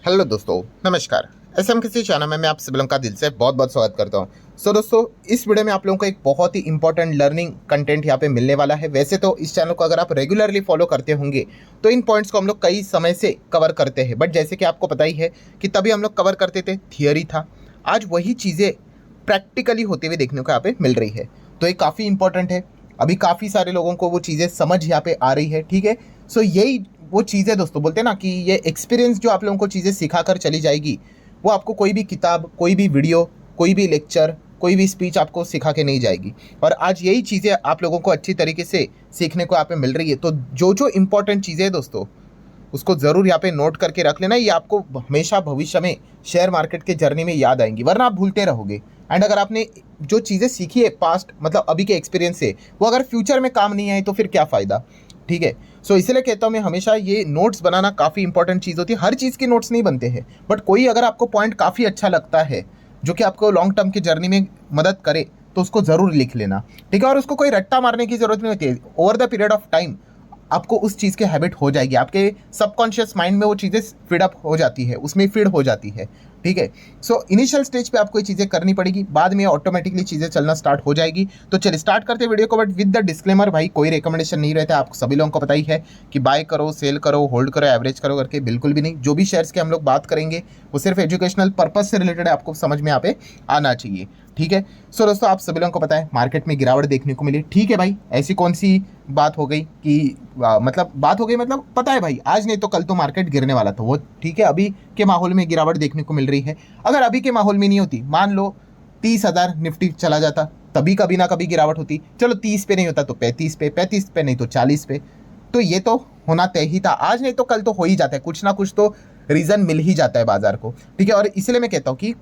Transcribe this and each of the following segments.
Hello दोस्तों, नमस्कार। SM किसी चैनल में मैं आप सभी लोगों का दिल से बहुत बहुत स्वागत करता हूं। दोस्तों, इस वीडियो में आप लोगों को एक बहुत ही इंपॉर्टेंट लर्निंग कंटेंट यहाँ पे मिलने वाला है। वैसे तो इस चैनल को अगर आप रेगुलरली फॉलो करते होंगे तो इन पॉइंट्स को हम लोग कई समय से कवर करते हैं, बट जैसे कि आपको पता ही है कि तभी हम लोग कवर करते थे, थियोरी था। आज वही चीज़ें प्रैक्टिकली होते हुए देखने को यहाँ पे मिल रही है, तो ये काफ़ी इंपॉर्टेंट है। अभी काफ़ी सारे लोगों को वो चीज़ें समझ यहाँ पे आ रही है, ठीक है। सो यही वो चीज़ें दोस्तों, बोलते हैं ना कि ये एक्सपीरियंस जो आप लोगों को चीज़ें सिखा कर चली जाएगी, वो आपको कोई भी किताब, कोई भी वीडियो, कोई भी लेक्चर, कोई भी स्पीच आपको सिखा के नहीं जाएगी। और आज यही चीज़ें आप लोगों को अच्छी तरीके से सीखने को यहाँ पे मिल रही है। तो जो जो इंपॉर्टेंट चीज़ें हैं दोस्तों, उसको ज़रूर यहाँ पे नोट करके रख लेना। ये आपको हमेशा भविष्य में शेयर मार्केट के जर्नी में याद आएंगी, वरना आप भूलते रहोगे। एंड अगर आपने जो चीज़ें सीखी है पास्ट, मतलब अभी के एक्सपीरियंस से, वो अगर फ्यूचर में काम नहीं आए तो फिर क्या फ़ायदा, ठीक है। सो इसलिए कहता हूँ मैं हमेशा, ये नोट्स बनाना काफ़ी इंपॉर्टेंट चीज़ होती है। हर चीज़ के नोट्स नहीं बनते हैं, बट कोई अगर आपको पॉइंट काफ़ी अच्छा लगता है जो कि आपको लॉन्ग टर्म की जर्नी में मदद करे, तो उसको ज़रूर लिख लेना, ठीक है। और उसको कोई रट्टा मारने की ज़रूरत नहीं होती है। Over the period of time आपको उस चीज़ की हैबिट हो जाएगी, आपके सबकॉन्शियस माइंड में वो चीज़ें फीड अप हो जाती है, उसमें फीड हो जाती है, ठीक है। सो इनिशियल स्टेज पे आपको ये चीज़ें करनी पड़ेगी, बाद में ऑटोमेटिकली चीज़ें चलना स्टार्ट हो जाएगी। तो चलिए स्टार्ट करते हैं वीडियो को, बट विद द डिस्क्लेमर, भाई कोई रिकमेंडेशन नहीं रहता है। आप सभी लोगों को पता ही है कि बाय करो, सेल करो, होल्ड करो, एवरेज करो करके, बिल्कुल भी नहीं। जो भी शेयर्स के हम लोग बात करेंगे वो सिर्फ एजुकेशनल पर्पज से रिलेटेड है, आपको समझ में यहाँ पे आना चाहिए, ठीक है। सो दोस्तों, आप सभी लोगों को पता है मार्केट में गिरावट देखने को मिली, ठीक है भाई। ऐसी कौन सी बात हो गई कि मतलब पता है भाई, आज नहीं तो कल तो मार्केट गिरने वाला था, वो ठीक है। अभी के माहौल में गिरावट देखने को मिल रही है। अगर अभी के माहौल में नहीं होती, मान लो 30,000 निफ्टी चला जाता, तभी कभी ना कभी गिरावट होती। चलो 30 पे नहीं होता तो 35 पे, 35 पे नहीं तो 40 पे, तो ये तो होना तय ही था। आज नहीं तो कल तो हो ही जाता है, कुछ ना कुछ तो रीज़न मिल ही जाता है बाजार को, ठीक है। और इसलिए मैं कहता हूँ कि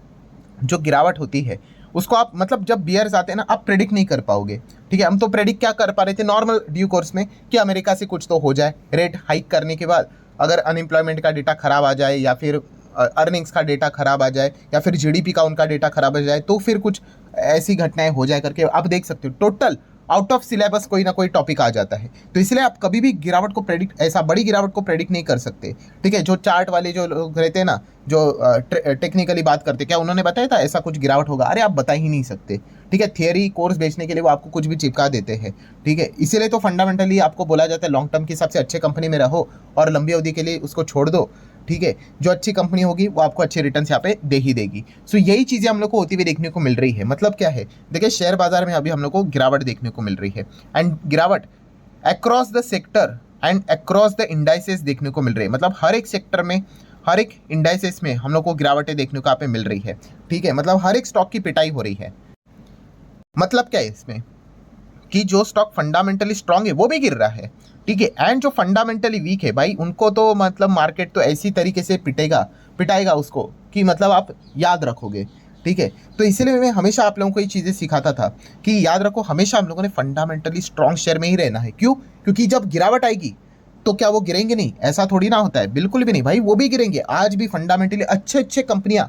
जो गिरावट होती है उसको आप, मतलब जब बियर्स आते हैं ना, आप प्रेडिक्ट नहीं कर पाओगे, ठीक है। हम तो प्रेडिक्ट क्या कर पा रहे थे नॉर्मल ड्यू कोर्स में, कि अमेरिका से कुछ तो हो जाए, रेट हाइक करने के बाद अगर अनएम्प्लॉयमेंट का डेटा खराब आ जाए, या फिर अर्निंग्स का डेटा खराब आ जाए, या फिर जीडीपी का उनका डेटा खराब आ जाए, तो फिर कुछ ऐसी घटनाएं हो जाए करके आप देख सकते हो। टोटल आउट ऑफ सिलेबस कोई ना कोई टॉपिक आ जाता है। तो इसलिए आप कभी भी गिरावट को प्रेडिक्ट, ऐसा बड़ी गिरावट को प्रेडिक्ट नहीं कर सकते, ठीक है। जो चार्ट वाले जो लोग रहते हैं ना, जो टेक्निकली बात करते, क्या उन्होंने बताया था ऐसा कुछ गिरावट होगा? अरे आप बता ही नहीं सकते, ठीक है। थियरी कोर्स बेचने के लिए वो आपको कुछ भी चिपका देते हैं, ठीक है। इसीलिए तो फंडामेंटली आपको बोला जाता है लॉन्ग टर्म के हिसाब से अच्छे कंपनी में रहो और लंबी अवधि के लिए उसको छोड़ दो, ठीक है। जो अच्छी कंपनी होगी वो आपको अच्छे रिटर्न्स यहाँ पे दे ही देगी। सो यही चीज़ें हम लोग को होती हुई देखने को मिल रही है। मतलब क्या है, देखिए शेयर बाजार में अभी हम लोग को गिरावट देखने को मिल रही है, एंड गिरावट across the sector and across the indices देखने को मिल रही है। मतलब हर एक सेक्टर में, हर एक इंडाइसेस में हम लोग को गिरावटें देखने को यहाँ पे मिल रही है, ठीक है। मतलब हर एक स्टॉक की पिटाई हो रही है। मतलब क्या है इसमें, कि जो स्टॉक फंडामेंटली स्ट्रांग है वो भी गिर रहा है, ठीक है। एंड जो फंडामेंटली वीक है भाई, उनको तो मतलब मार्केट तो ऐसी तरीके से पिटाएगा उसको, कि मतलब आप याद रखोगे, ठीक है। तो इसीलिए मैं हमेशा आप लोगों को ये चीज़ें सिखाता था कि याद रखो, हमेशा हम लोगों ने फंडामेंटली स्ट्रांग शेयर में ही रहना है। क्यों? क्योंकि जब गिरावट आएगी तो क्या वो गिरेंगे नहीं? ऐसा थोड़ी ना होता है, बिल्कुल भी नहीं भाई, वो भी गिरेंगे। आज भी फंडामेंटली अच्छे अच्छे कंपनियां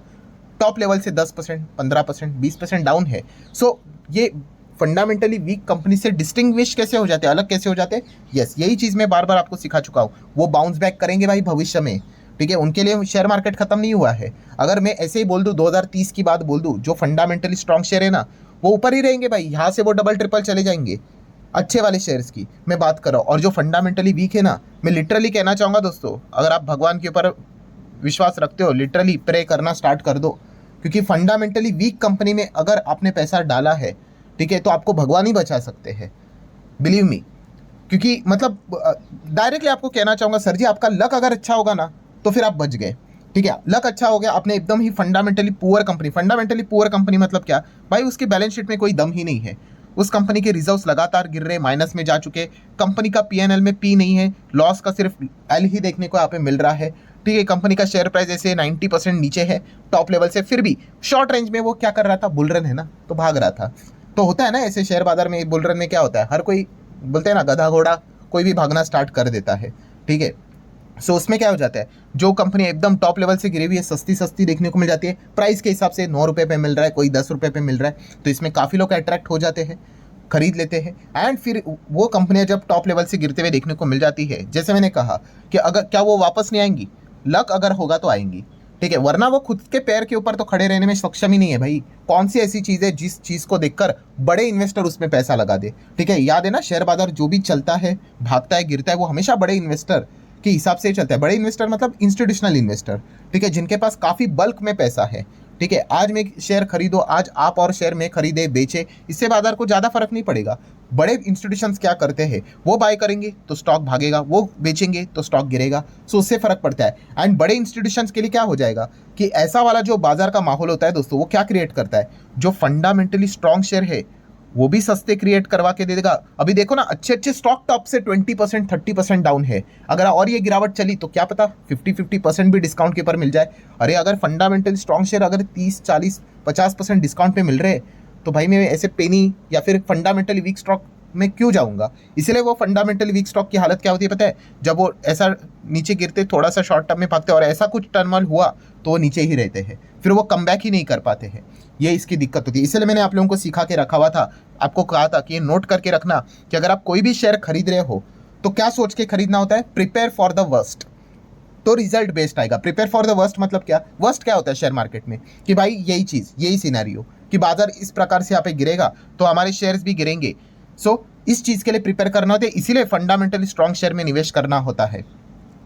टॉप लेवल से 10%, 15%, 20% डाउन है। सो ये फंडामेंटली वीक कंपनी से डिस्टिंग्विश कैसे हो जाते हैं, अलग कैसे हो जाते हैं? यस, यही चीज़ मैं बार बार आपको सिखा चुका हूँ। वो बाउंस बैक करेंगे भाई भविष्य में, ठीक है। उनके लिए शेयर मार्केट खत्म नहीं हुआ है। अगर मैं ऐसे ही बोल दूँ, 2030 की बात बोल दूँ, जो फंडामेंटली स्ट्रॉन्ग शेयर है ना, वो ऊपर ही रहेंगे भाई। यहाँ से वो डबल ट्रिपल चले जाएंगे। अच्छे वाले शेयर्स की मैं बात कर रहा हूँ। और जो फंडामेंटली वीक है ना, मैं लिटरली कहना चाहूँगा दोस्तों, अगर आप भगवान के ऊपर विश्वास रखते हो, लिटरली प्रे करना स्टार्ट कर दो। क्योंकि फंडामेंटली वीक कंपनी में अगर आपने पैसा डाला है, ठीक है, तो आपको भगवान ही बचा सकते हैं, बिलीव मी। क्योंकि मतलब डायरेक्टली आपको कहना चाहूँगा, सर जी आपका लक अगर अच्छा होगा ना तो फिर आप बच गए, ठीक है। लक अच्छा हो गया, आपने एकदम ही फंडामेंटली पुअर कंपनी मतलब क्या भाई, उसकी बैलेंस शीट में कोई दम ही नहीं है। उस कंपनी के रिजर्व्स लगातार गिर रहे, माइनस में जा चुके, कंपनी का पीएनएल में पी नहीं है, लॉस का सिर्फ एल ही देखने को यहाँ पे मिल रहा है, ठीक है। कंपनी का शेयर प्राइस ऐसे 90% नीचे है टॉप लेवल से, फिर भी शॉर्ट रेंज में वो क्या कर रहा था, बुल रन है ना, तो भाग रहा था। तो होता है ना ऐसे शेयर बाजार में, बुल रन में क्या होता है, हर कोई बोलते हैं ना गधा घोड़ा, कोई भी भागना स्टार्ट कर देता है, ठीक है। सो उसमें क्या हो जाता है, जो कंपनी एकदम टॉप लेवल से गिरी हुई है, सस्ती सस्ती देखने को मिल जाती है, प्राइस के हिसाब से 9 रुपये पे मिल रहा है, कोई 10 रुपये पे मिल रहा है, तो इसमें काफ़ी लोग अट्रैक्ट हो जाते हैं, खरीद लेते हैं। एंड फिर वो कंपनियां जब टॉप लेवल से गिरते हुए देखने को मिल जाती है, जैसे मैंने कहा कि अगर क्या वो वापस नहीं आएंगी, लक अगर होगा तो आएंगी, ठीक है, वरना वो खुद के पैर के ऊपर तो खड़े रहने में सक्षम ही नहीं है भाई। कौन सी ऐसी चीज़ है जिस चीज़ को देखकर बड़े इन्वेस्टर उसमें पैसा लगा दे। ठीक है, याद है ना, शेयर बाजार जो भी चलता है, भागता है, गिरता है, वो हमेशा बड़े इन्वेस्टर के हिसाब से ही चलता है। बड़े इन्वेस्टर मतलब इंस्टीट्यूशनल इन्वेस्टर, ठीक है, जिनके पास काफ़ी बल्क में पैसा है। ठीक है, आज में शेयर खरीदो, आज आप और शेयर में खरीदे बेचे, इससे बाजार को ज़्यादा फर्क नहीं पड़ेगा। बड़े इंस्टीट्यूशंस क्या करते हैं, वो बाय करेंगे तो स्टॉक भागेगा, वो बेचेंगे तो स्टॉक गिरेगा, सो उससे फर्क पड़ता है। एंड बड़े इंस्टीट्यूशंस के लिए क्या हो जाएगा कि ऐसा वाला जो बाजार का माहौल होता है दोस्तों, वो क्या क्रिएट करता है, जो फंडामेंटली स्ट्रॉन्ग शेयर है वो भी सस्ते क्रिएट करवा के दे देगा। अभी देखो ना, अच्छे अच्छे स्टॉक टॉप से 20% 30% डाउन है। अगर और ये गिरावट चली तो क्या पता 50% भी डिस्काउंट के ऊपर मिल जाए। अरे अगर फंडामेंटल स्ट्रॉन्ग शेयर अगर 30 40 50% डिस्काउंट पे मिल रहे तो भाई मैं ऐसे पेनी या फिर फंडामेंटली वीक स्टॉक में क्यों जाऊंगा। इसलिए वो फंडामेंटली वीक स्टॉक की हालत क्या होती है पता है, जब वो ऐसा नीचे गिरते, थोड़ा सा शॉर्ट टर्म में भागते और ऐसा कुछ टर्मल हुआ तो वो नीचे ही रहते हैं, फिर वो कम बैक ही नहीं कर पाते हैं। ये इसकी दिक्कत होती है। इसलिए मैंने आप लोगों को सिखा के रखा हुआ था, आपको कहा था कि ये नोट करके रखना कि अगर आप कोई भी शेयर खरीद रहे हो तो क्या सोच के खरीदना होता है, प्रिपेयर फॉर द वर्स्ट, तो रिजल्ट बेस्ड आएगा। प्रिपेयर फॉर द वर्स्ट मतलब क्या, वर्स्ट क्या होता है शेयर मार्केट में कि भाई यही चीज़, यही सिनेरियो कि बाजार इस प्रकार से यहाँ पे गिरेगा तो हमारे शेयर्स भी गिरेंगे। सो इस चीज़ के लिए प्रिपेयर करना होता है, इसीलिए फंडामेंटली स्ट्रॉन्ग शेयर में निवेश करना होता है।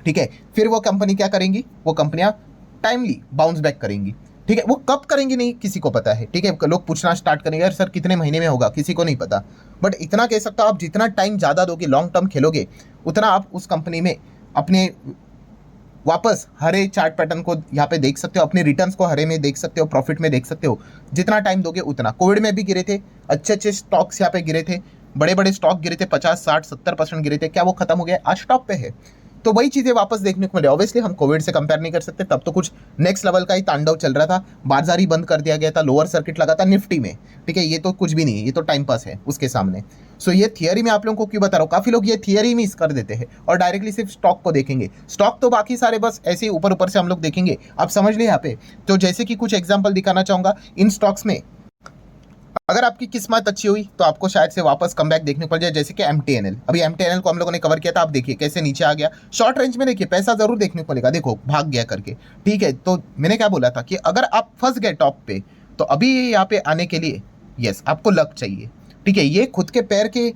ठीक है, फिर वो कंपनी क्या करेंगी, वो कंपनियां टाइमली बाउंस बैक करेंगी। ठीक है, वो कब करेंगी नहीं किसी को पता है। ठीक है, लोग पूछना स्टार्ट करेंगे, यार सर कितने महीने में होगा, किसी को नहीं पता। बट इतना कह सकता हूं, आप जितना टाइम ज़्यादा दोगे, लॉन्ग टर्म खेलोगे, उतना आप उस कंपनी में अपने वापस हरे चार्ट पैटर्न को यहाँ पे देख सकते हो, अपने रिटर्न्स को हरे में देख सकते हो, प्रॉफिट में देख सकते हो। जितना टाइम दोगे उतना। कोविड में भी गिरे थे, अच्छे अच्छे स्टॉक्स यहाँ पे गिरे थे, बड़े बड़े स्टॉक गिरे थे, 50 60 70% गिरे थे, क्या वो खत्म हो गया, आज टॉप पे है। तो वही चीज़ें वापस देखने को मिले। ऑब्वियसली हम कोविड से कंपेयर नहीं कर सकते, तब तो कुछ नेक्स्ट लेवल का ही तांडव चल रहा था, बाजार ही बंद कर दिया गया था, लोअर सर्किट लगा था निफ्टी में। ठीक है, ये तो कुछ भी नहीं है, ये तो टाइम पास है उसके सामने। सो ये थियरी मैं आप लोगों को क्यों बता रहा हूँ, काफ़ी लोग ये थियरी मिस कर देते हैं और डायरेक्टली सिर्फ स्टॉक को देखेंगे। स्टॉक तो बाकी सारे बस ऐसे ही ऊपर ऊपर से हम लोग देखेंगे, आप समझ लिए यहाँ पे। तो जैसे कि कुछ एग्जाम्पल दिखाना चाहूँगा इन स्टॉक्स में, अगर आपकी किस्मत अच्छी हुई तो आपको शायद से वापस कमबैक देखने को मिल जाए, जैसे कि MTNL। अभी MTNL को हम लोगों ने कवर किया था, आप देखिए कैसे नीचे आ गया। शॉर्ट रेंज में देखिए पैसा जरूर देखने को मिलेगा, देखो भाग गया करके। ठीक है, तो मैंने क्या बोला था कि अगर आप फंस गए टॉप पे तो अभी यहाँ पे आने के लिए यस आपको लक चाहिए। ठीक है, ये खुद के पैर के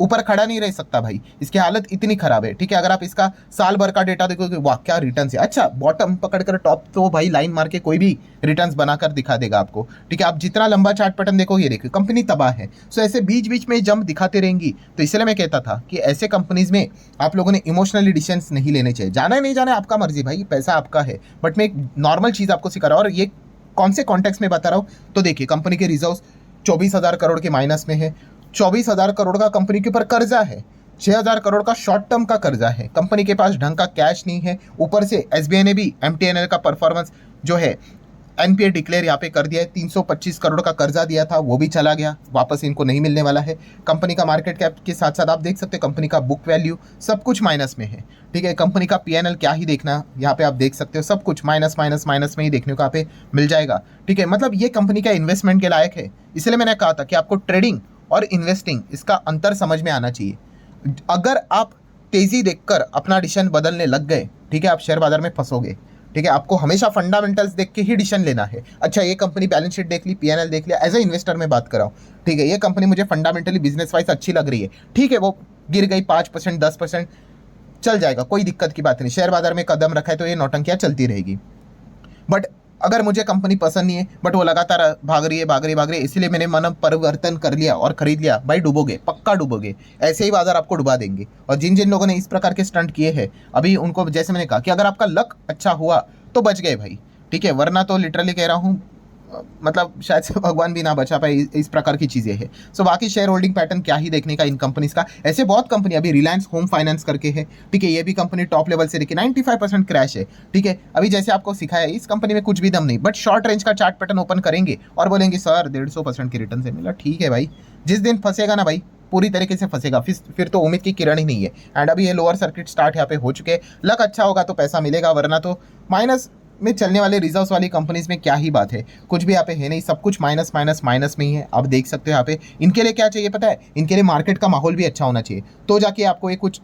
ऊपर खड़ा नहीं रह सकता भाई, इसकी हालत इतनी खराब है। ठीक है, अगर आप इसका साल भर का डेटा देखोगे, वाह क्या रिटर्न है। अच्छा, बॉटम पकड़कर टॉप तो भाई लाइन मार के कोई भी रिटर्न्स बनाकर दिखा देगा आपको। ठीक है, आप जितना लंबा चार्ट पैटर्न देखोगे, देखिए कंपनी तबाह है। सो ऐसे बीच बीच में जंप दिखाते रहेंगी। तो इसलिए मैं कहता था कि ऐसे कंपनीज में आप लोगों ने इमोशनली डिसीजंस नहीं लेने चाहिए। जाना है नहीं जाना है आपका मर्जी भाई, पैसा आपका है। बट मैं एक नॉर्मल चीज़ आपको सिखा रहा हूँ, और ये कौन से कॉन्टेक्स्ट में बता रहा हूँ। तो देखिए कंपनी के रिजर्व 24,000 करोड़ के माइनस में है, 24,000 करोड़ का कंपनी के ऊपर कर्जा है, 6,000 करोड़ का शॉर्ट टर्म का कर्जा है, कंपनी के पास ढंग का कैश नहीं है। ऊपर से SBI ने भी MTNL का परफॉर्मेंस जो है NPA डिक्लेयर यहाँ पे कर दिया है। 325 करोड़ का कर्जा दिया था, वो भी चला गया, वापस इनको नहीं मिलने वाला है। कंपनी का मार्केट कैप के साथ साथ आप देख सकते हैं कंपनी का बुक वैल्यू सब कुछ माइनस में है। ठीक है, कंपनी का PNL क्या ही देखना, यहाँ पे आप देख सकते हो सब कुछ माइनस माइनस माइनस में ही देखने को यहाँ पे मिल जाएगा। ठीक है, मतलब ये कंपनी का इन्वेस्टमेंट के लायक है। इसलिए मैंने कहा था कि आपको ट्रेडिंग और इन्वेस्टिंग इसका अंतर समझ में आना चाहिए। अगर आप तेजी देखकर अपना डिसीजन बदलने लग गए, ठीक है, आप शेयर बाजार में फंसोगे। ठीक है, आपको हमेशा फंडामेंटल्स देख के ही डिसीजन लेना है। अच्छा, ये कंपनी बैलेंस शीट देख ली, PNL देख लिया, एज ए इन्वेस्टर में बात कर रहा हूँ। ठीक है, ये कंपनी मुझे फंडामेंटली बिजनेस वाइज अच्छी लग रही है। ठीक है, वो गिर गई 5% 10%, चल जाएगा, कोई दिक्कत की बात नहीं। शेयर बाजार में कदम रखा है तो ये नौटंकियाँ चलती रहेगी। बट अगर मुझे कंपनी पसंद नहीं है, बट वो लगातार भाग रही है, इसलिए मैंने मन परिवर्तन कर लिया और खरीद लिया, भाई डूबोगे, पक्का डूबोगे। ऐसे ही बाजार आपको डुबा देंगे। और जिन जिन लोगों ने इस प्रकार के स्टंट किए हैं, अभी उनको जैसे मैंने कहा कि अगर आपका लक अच्छा हुआ तो बच गए भाई। ठीक है, वरना तो लिटरली कह रहा हूँ, मतलब शायद से भगवान भी ना बचा पाए, इस प्रकार की चीज़ें हैं। सो बाकी शेयर होल्डिंग पैटर्न क्या ही देखने का इन कंपनीज का। ऐसे बहुत कंपनी, अभी रिलायंस होम फाइनेंस करके है। ठीक है, ये भी कंपनी टॉप लेवल से देखिए 95% क्रैश है। ठीक है, अभी जैसे आपको सिखाया, इस कंपनी में कुछ भी दम नहीं, बट शॉर्ट रेंज का चार्ट पैटर्न ओपन करेंगे और बोलेंगे सर 150% की रिटर्न से मिला। ठीक है भाई, जिस दिन फंसेगा ना भाई, पूरी तरीके से फंसेगा, फिर तो उम्मीद की किरण ही नहीं है। एंड अभी ये लोअर सर्किट स्टार्ट यहाँ पे हो चुके हैं। लक अच्छा होगा तो पैसा मिलेगा, वरना तो माइनस में चलने वाले रिजर्व्स वाली कंपनीज में क्या ही बात है, कुछ भी यहाँ पे है नहीं, सब कुछ माइनस माइनस माइनस में ही है। आप देख सकते हो यहाँ पे। इनके लिए क्या चाहिए पता है, इनके लिए मार्केट का माहौल भी अच्छा होना चाहिए, तो जाके आपको ये कुछ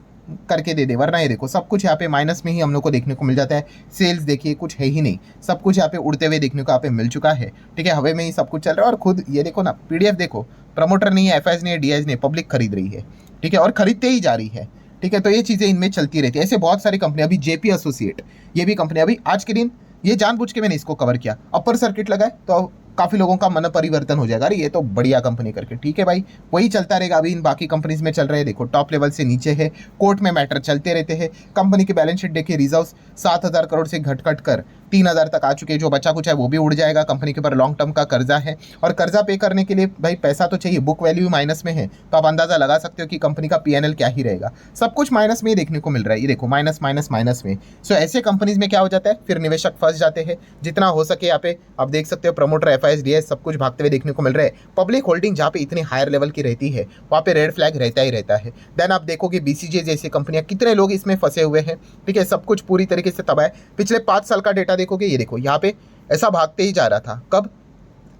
करके दे दे, वरना ये देखो सब कुछ यहाँ पे माइनस में ही हम लोग को देखने को मिल जाता है। सेल्स देखिए कुछ है ही नहीं, सब कुछ यहाँ पे उड़ते हुए देखने को यहाँ पे मिल चुका है। ठीक है, हवा में ही सब कुछ चल रहा है। और खुद ये देखो ना, पीडीएफ देखो, प्रमोटर नहीं है, एफआईएस नहीं है, डीआईएस नहीं है, पब्लिक खरीद रही है। ठीक है, और खरीदते ही जा रही है। ठीक है, तो ये चीज़ें इनमें चलती रहती है। ऐसे बहुत सारी कंपनी, अभी जेपी एसोसिएट, ये भी कंपनी अभी आज के दिन, ये जानबूझ के मैंने इसको कवर किया, अपर सर्किट लगाए तो काफ़ी लोगों का मन परिवर्तन हो जाएगा, अरे ये तो बढ़िया कंपनी करके। ठीक है भाई, वही चलता रहेगा। अभी इन बाकी कंपनीज में चल रहे हैं, देखो टॉप लेवल से नीचे है, कोर्ट में मैटर चलते रहते हैं। कंपनी की बैलेंस शीट देखिए, रिजर्व 7,000 करोड़ से घट कर 3,000 तक आ चुके हैं। जो बचा कुछ है वो भी उड़ जाएगा। कंपनी के ऊपर लॉन्ग टर्म का कर्जा है, और कर्जा पे करने के लिए भाई पैसा तो चाहिए। बुक वैल्यू माइनस में है, तो आप अंदाजा लगा सकते हो कि कंपनी का पीएनएल क्या ही रहेगा। सब कुछ माइनस में ही देखने को मिल रहा है, ये देखो माइनस माइनस माइनस में। सो ऐसे कंपनीज में क्या हो जाता है, फिर निवेशक फंस जाते हैं। जितना हो सके यहाँ पे आप देख सकते हो, प्रमोटर, एफआईएस, डीआईएस सब कुछ भागते हुए देखने को मिल रहा है। पब्लिक होल्डिंग जहाँ पे इतनी हायर लेवल की रहती है, वहाँ पे रेड फ्लैग रहता ही रहता है। देन आप देखोगे बीसीजे जैसी कंपनियां, कितने लोग इसमें फंसे हुए हैं। ठीक है, सब कुछ पूरी तरीके से तबाह है। पिछले 5 साल का डेटा देखोगे, ये देखो यहाँ पे ऐसा भागते ही जा रहा था। कब?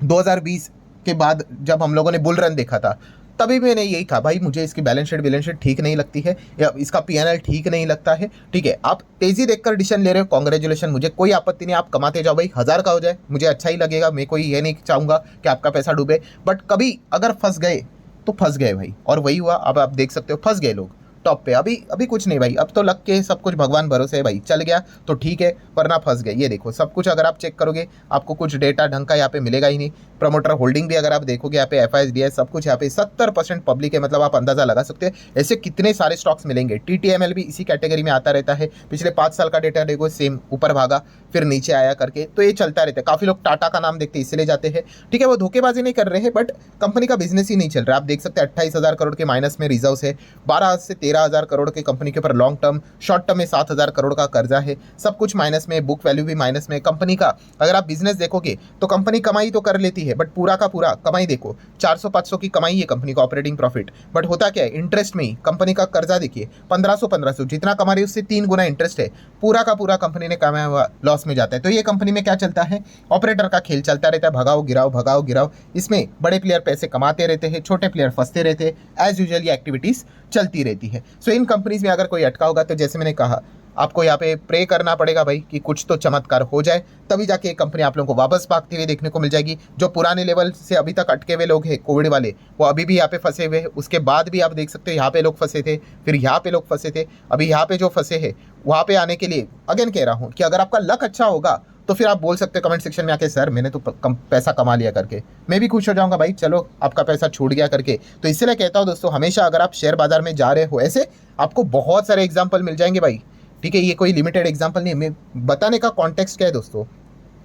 2020 के बाद जब हम लोगों ने बुल रन देखा था, तभी मैंने यही कहा भाई मुझे इसकी बैलेंस शीट ठीक नहीं लगती है, या इसका पीएनएल ठीक नहीं लगता है। ठीक है, आप तेजी देखकर डिसीजन ले रहे हो, कांग्रेचुलेशन, मुझे कोई आपत्ति नहीं, आप कमाते जाओ भाई, 1000 का हो जाए मुझे अच्छा ही लगेगा। मैं कोई ये नहीं चाहूँगा कि आपका पैसा डूबे, बट कभी अगर फंस गए तो फंस गए भाई, और वही हुआ। अब आप देख सकते हो फंस गए लोग टॉप पे। अभी कुछ नहीं भाई, अब तो लग के सब कुछ भगवान भरोसे है भाई, चल गया तो ठीक है, वरना फंस गए। ये देखो सब कुछ अगर आप चेक करोगे, आपको कुछ डेटा ढंग का यहाँ पे मिलेगा ही नहीं। प्रमोटर होल्डिंग भी अगर आप देखोगे यहाँ पे, एफआईएस, डीआईएस सब कुछ यहाँ पे 70% पब्लिक है, मतलब आप अंदाजा लगा सकते हैं ऐसे कितने सारे स्टॉक्स मिलेंगे। टीटीएमएल भी इसी कैटेगरी में आता रहता है। पिछले 5 साल का डेटा देखो, सेम ऊपर भागा फिर नीचे आया करके, तो ये चलता रहता है। काफ़ी लोग टाटा का नाम देखते इसलिए जाते हैं। ठीक है, वो धोखेबाजी नहीं कर रहे हैं, बट कंपनी का बिजनेस ही नहीं चल रहा। आप देख सकते हैं 28,000 करोड़ के माइनस में रिजर्व है, 12 से 13,000 करोड़ के कंपनी के ऊपर लॉन्ग टर्म, शॉर्ट टर्म में 7,000 करोड़ का कर्जा है। सब कुछ माइनस में, बुक वैल्यू भी माइनस में। कंपनी का अगर आप बिजनेस देखोगे तो कंपनी कमाई तो कर लेती है, बट पूरा का पूरा कमाई देखो 400-500 की कमाई है कंपनी का ऑपरेटिंग प्रॉफिट, बट होता क्या है, इंटरेस्ट में ही। कंपनी का कर्जा देखिए 1500 जितना कमा रही है उससे 3 गुना इंटरेस्ट है। पूरा का पूरा कंपनी ने कमाया हुआ लॉस में जाता है। तो ये कंपनी में क्या चलता है, ऑपरेटर का खेल चलता रहता है, भगाओ गिराओ भगाओ गिराओ। इसमें बड़े प्लेयर पैसे कमाते रहते हैं, छोटे प्लेयर फंसते रहते हैं। एज यूजुअल ये एक्टिविटीज चलती रहती है। सो इन कंपनीज में अगर कोई अटका होगा तो जैसे मैंने कहा, आपको यहाँ पे प्रे करना पड़ेगा भाई कि कुछ तो चमत्कार हो जाए, तभी जाके कंपनी आप लोगों को वापस भागती हुई देखने को मिल जाएगी। जो पुराने लेवल से अभी तक अटके हुए लोग हैं कोविड वाले, वो अभी भी यहाँ पे फंसे हुए हैं। उसके बाद भी आप देख सकते हो यहाँ पे लोग फंसे थे, फिर यहाँ पे लोग फंसे थे, अभी यहाँ पे जो फंसे हैं वहाँ पे आने के लिए अगेन कह रहा हूँ कि अगर आपका लक अच्छा होगा तो फिर आप बोल सकते हो कमेंट सेक्शन में आके, सर मैंने तो पैसा कमा लिया करके। मैं भी खुश हो जाऊंगा भाई, चलो आपका पैसा छूट गया करके। तो इसलिए कहता हूँ दोस्तों, हमेशा अगर आप शेयर बाजार में जा रहे हो, ऐसे आपको बहुत सारे एग्जाम्पल मिल जाएंगे भाई। ठीक है, ये कोई लिमिटेड एग्जाम्पल नहीं है। मैं बताने का कॉन्टेक्स्ट क्या है दोस्तों,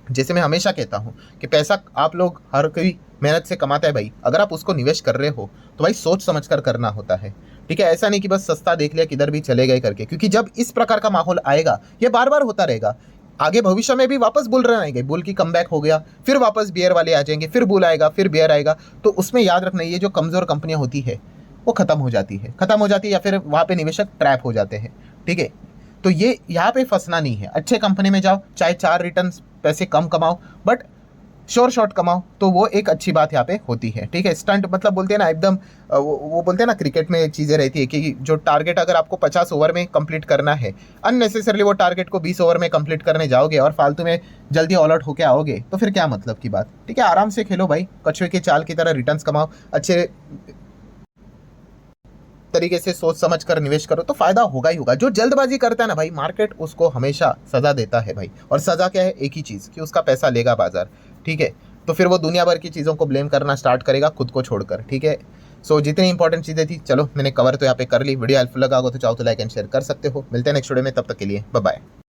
जैसे मैं हमेशा कहता हूँ कि पैसा आप लोग हर कोई मेहनत से कमाता है भाई। अगर आप उसको निवेश कर रहे हो तो भाई सोच समझ कर करना होता है। ठीक है, ऐसा नहीं कि बस सस्ता देख लिया किधर भी चले गए करके, क्योंकि जब इस प्रकार का माहौल आएगा ये बार बार होता रहेगा। आगे भविष्य में भी वापस बुल रन आएंगे, बुल की कमबैक हो गया, फिर वापस बियर वाले आ जाएंगे, फिर बुल आएगा, फिर बियर आएगा। तो उसमें याद रखना, ये जो कमज़ोर कंपनियां होती है वो खत्म हो जाती है, या फिर वहाँ पे निवेशक ट्रैप हो जाते हैं। ठीक है, तो ये यहाँ पे फंसना नहीं है। अच्छे कंपनी में जाओ, चाहे 4 रिटर्न पैसे कम कमाओ, बट श्योर शॉट कमाओ, तो वो एक अच्छी बात यहाँ पे होती है। ठीक है, स्टंट मतलब बोलते हैं ना एकदम, वो बोलते हैं ना क्रिकेट में चीज़ें रहती है कि जो टारगेट अगर आपको 50 ओवर में कंप्लीट करना है, अननेसेसरली वो टारगेट को 20 ओवर में कंप्लीट करने जाओगे और फालतू में जल्दी ऑल आउट होके आओगे, तो फिर क्या मतलब की बात। ठीक है, आराम से खेलो भाई, कछुए की चाल की तरह रिटर्न्स कमाओ, अच्छे तरीके से सोच समझ कर निवेश करो तो फायदा होगा ही होगा। जो जल्दबाजी करता है ना भाई, मार्केट उसको हमेशा सजा देता है भाई। और सजा क्या है, एक ही चीज़ कि उसका पैसा लेगा बाजार। ठीक है, तो फिर वो दुनिया भर की चीज़ों को ब्लेम करना स्टार्ट करेगा खुद को छोड़कर। ठीक है, सो जितनी इंपॉर्टेंट चीज़ें थी, चलो मैंने कवर तो यहाँ पे कर ली। वीडियो हेल्पफुल लगा हो तो चाहो तो लाइक एंड शेयर कर सकते हो। मिलते हैं नेक्स्ट वीडियो में, तब तक के लिए बाय बाय।